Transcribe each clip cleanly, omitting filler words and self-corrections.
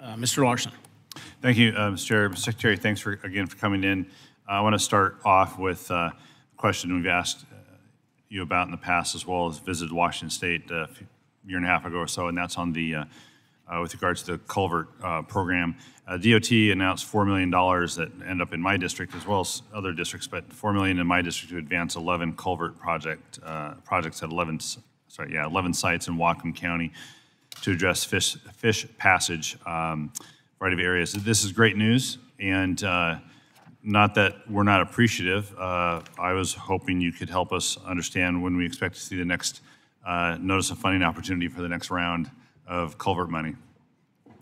Mr. Larsen. Thank you, Mr. Chair. Mr. Secretary, thanks again for coming in. I want to start off with a question we've asked you about in the past, as well as visited Washington State a year and a half ago or so, and that's on the with regards to the culvert program. DOT announced $4 million that end up in my district as well as other districts, but $4 million in my district to advance 11 culvert projects at 11 sites in Whatcom County to address fish passage variety of areas. This is great news, and not that we're not appreciative. I was hoping you could help us understand when we expect to see the next notice of funding opportunity for the next round of culvert money.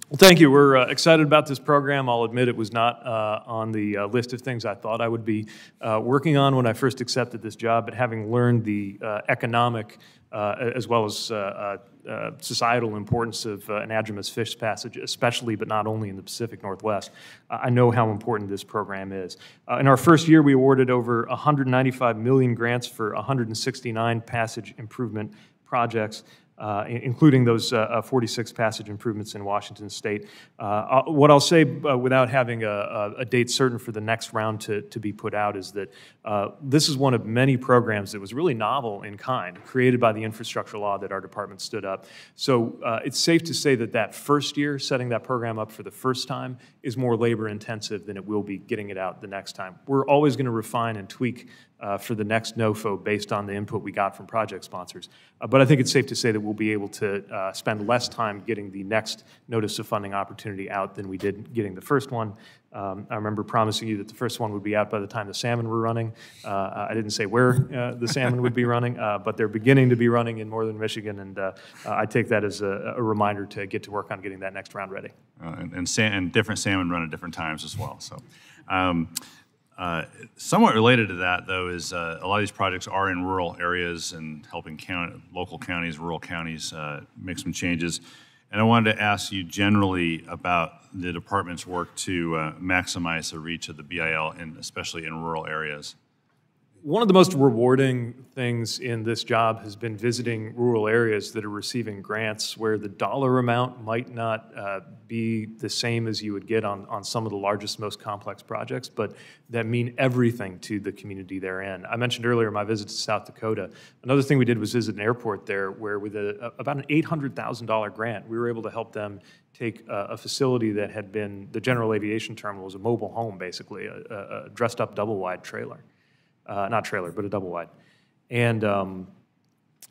Well, thank you. We're excited about this program. I'll admit it was not on the list of things I thought I would be working on when I first accepted this job, but having learned the economic as well as societal importance of anadromous fish passage, especially but not only in the Pacific Northwest, I know how important this program is. In our first year, we awarded over 195 million grants for 169 passage improvement projects, including those 46 passage improvements in Washington State. What I'll say without having a date certain for the next round to be put out is that this is one of many programs that was really novel in kind, created by the infrastructure law that our department stood up. So it's safe to say that that first year, setting that program up for the first time, is more labor intensive than it will be getting it out the next time. We're always going to refine and tweak for the next NOFO based on the input we got from project sponsors. But I think it's safe to say that we'll be able to spend less time getting the next notice of funding opportunity out than we did getting the first one. I remember promising you that the first one would be out by the time the salmon were running. I didn't say where the salmon would be running, but they're beginning to be running in northern Michigan, and I take that as a reminder to get to work on getting that next round ready. And different salmon run at different times as well. So. Somewhat related to that, though, is a lot of these projects are in rural areas and helping local counties, rural counties make some changes. And I wanted to ask you generally about the department's work to maximize the reach of the BIL, especially in rural areas. One of the most rewarding things in this job has been visiting rural areas that are receiving grants where the dollar amount might not be the same as you would get on some of the largest, most complex projects, but that mean everything to the community they're in. I mentioned earlier my visit to South Dakota. Another thing we did was visit an airport there where with about an $800,000 grant, we were able to help them take a facility that had been, the general aviation terminal was a mobile home, basically, a dressed up double-wide trailer. Not trailer, but a double wide, and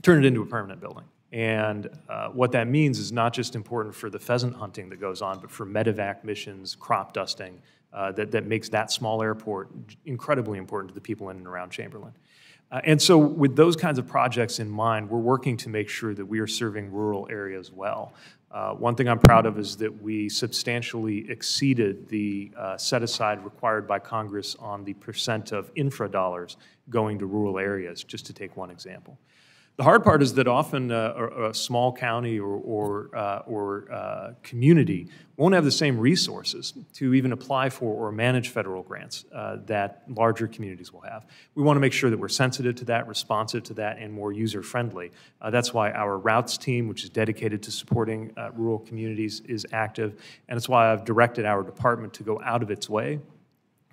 turn it into a permanent building. And what that means is not just important for the pheasant hunting that goes on, but for medevac missions, crop dusting, that makes that small airport incredibly important to the people in and around Chamberlain. And so with those kinds of projects in mind, we're working to make sure that we are serving rural areas well. One thing I'm proud of is that we substantially exceeded the set-aside required by Congress on the percent of infra dollars going to rural areas, just to take one example. The hard part is that often a small county or community won't have the same resources to even apply for or manage federal grants that larger communities will have. We want to make sure that we're sensitive to that, responsive to that, and more user-friendly. That's why our routes team, which is dedicated to supporting rural communities, is active, and it's why I've directed our department to go out of its way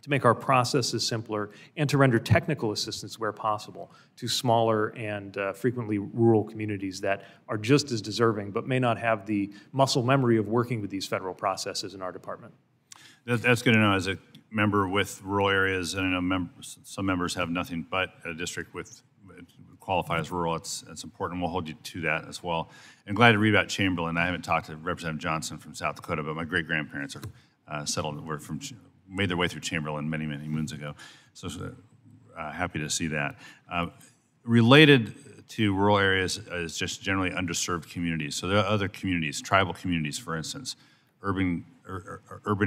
to make our processes simpler and to render technical assistance where possible to smaller and frequently rural communities that are just as deserving but may not have the muscle memory of working with these federal processes in our department. That's good to know. As a member with rural areas, and I know some members have nothing but a district with qualify as rural. It's important. We'll hold you to that as well. And glad to read about Chamberlain. I haven't talked to Representative Johnson from South Dakota, but my great-grandparents are settled. Made their way through Chamberlain many, many moons ago. So happy to see that. Related to rural areas is just generally underserved communities. So there are other communities, tribal communities, for instance, urban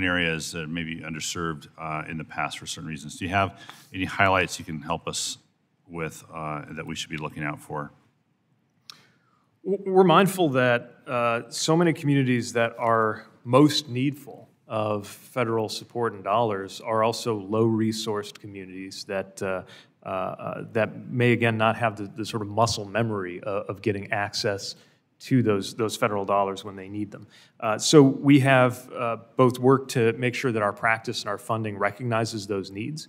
areas that may be underserved in the past for certain reasons. Do you have any highlights you can help us with that we should be looking out for? We're mindful that so many communities that are most needful of federal support and dollars are also low-resourced communities that that may again not have the sort of muscle memory of getting access to those federal dollars when they need them. So we have both worked to make sure that our practice and our funding recognizes those needs.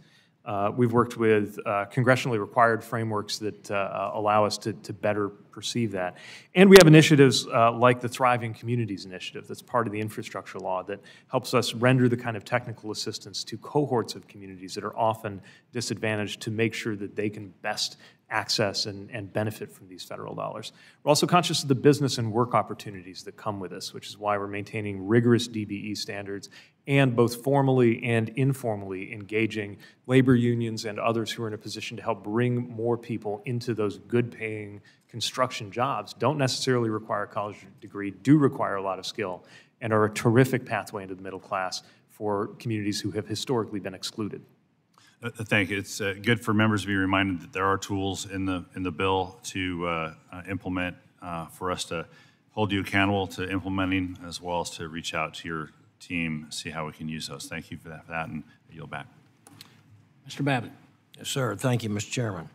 We've worked with congressionally required frameworks that allow us to better perceive that. And we have initiatives like the Thriving Communities Initiative that's part of the infrastructure law that helps us render the kind of technical assistance to cohorts of communities that are often disadvantaged to make sure that they can best access and benefit from these federal dollars. We're also conscious of the business and work opportunities that come with this, which is why we're maintaining rigorous DBE standards and both formally and informally engaging labor unions and others who are in a position to help bring more people into those good-paying construction jobs. Don't necessarily require a college degree, do require a lot of skill, and are a terrific pathway into the middle class for communities who have historically been excluded. Thank you. It's good for members to be reminded that there are tools in the bill to implement for us to hold you accountable to implementing, as well as to reach out to your team, see how we can use those. Thank you for that, and I yield back. Mr. Babbitt. Yes, sir. Thank you, Mr. Chairman.